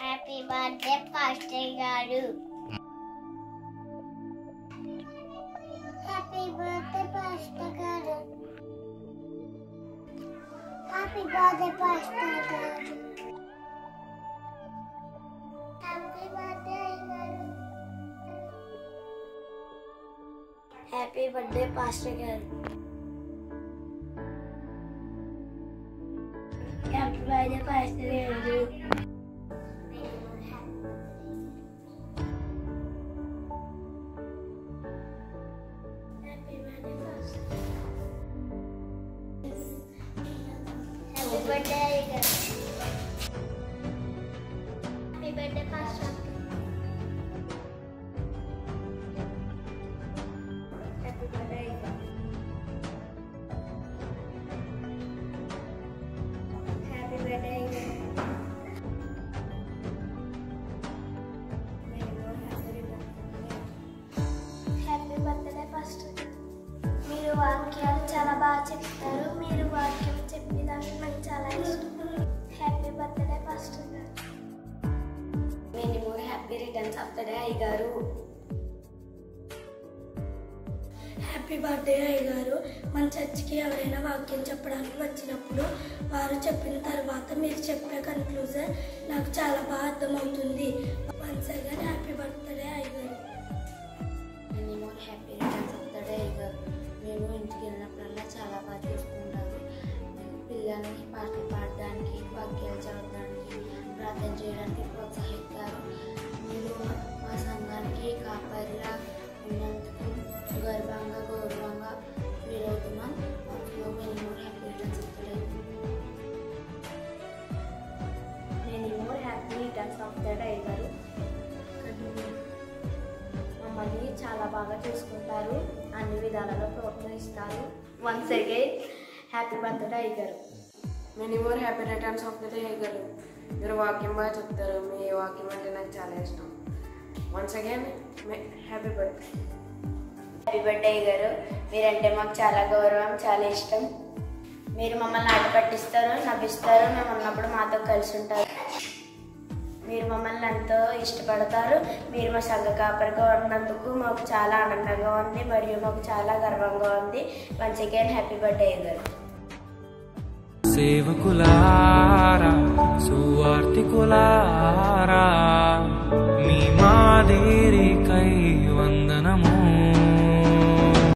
Happy birthday pastor గారు. Happy birthday pastor గారు. Happy birthday pastor గారు. హ్యాపీ బర్త్డే గారు. హ్యాపీ బర్త్డే పాస్టర్ గారు. హ్యాపీ బర్త్డే పాస్టర్ గారు. Happy birthday again. Happy birthday, Pastor. Happy birthday again. Happy birthday again. Happy birthday, Pastor. మీరు వాక్యాలు చాలా బాగా చెప్తారు. మీరు వాక్యం చెప్పేదాన్ని నాకు చాలా ఇష్టం. హ్యాపీ బర్త్డే పాస్టర్ గారు. Many more happy returns of the day అయ్యగారు. హ్యాపీ బర్త్డే అయ్యగారు. మన చర్చికి ఎవరైనా వాక్యం చెప్పడానికి వచ్చినప్పుడు వారు చెప్పిన తర్వాత మీరు చెప్పే కన్క్లూజన్ నాకు చాలా బాగా అర్థమవుతుంది. వన్స్ అగైన్ హ్యాపీ బర్త్డే అయ్యగారు. Many more happy returns of the day అయ్యగారు. మేము ఇంటికి వెళ్ళినప్పుడల్లా చాలా బాగా చూసుకుంటాము. పిల్లల్ని పాటలు పాడడానికి, వాక్యాలు చదవడానికి, ప్రార్థన చేయడానికి ప్రోత్సహిస్తారు. మీరు మా సంఘానికి కాపరిలా ఉన్నందుకు గౌరవంగా ఫీల్ అవుతున్నాం. Many more happy returns of the day. Many more happy returns of the day గారు. మమ్మల్ని చాలా బాగా చూసుకుంటారు, అన్ని విధాలలో ప్రోత్సహిస్తారు. వన్స్ అగైన్ హ్యాపీ బర్త్డే అయ్యగారు. Many more happy returns of the day అయ్యగారు. మీరు వాక్యం బాగా చెప్తారు. మీ వాక్యం అంటే నాకు చాలా ఇష్టం. Once again happy birthday. Happy birthday అయ్యగారు. మీరంటే మాకు చాలా గౌరవం, చాలా ఇష్టం. మీరు మమ్మల్ని ఆట పట్టిస్తారు, నవ్విస్తారు. మేము ఉన్నప్పుడు మాతో కలిసి ఉంటారు. మీరు మమ్మల్ని ఎంతో ఇష్టపడతారు. మీరు మా సంఘ కాపరిగా ఉన్నందుకు మాకు చాలా ఆనందంగా ఉంది మరియు మాకు చాలా గర్వంగా ఉంది. వన్స్ అగైన్ హ్యాపీ బర్త్డే అయ్యగారు. సేవకులారా, సువార్తికులారా, మీ మాదిరికై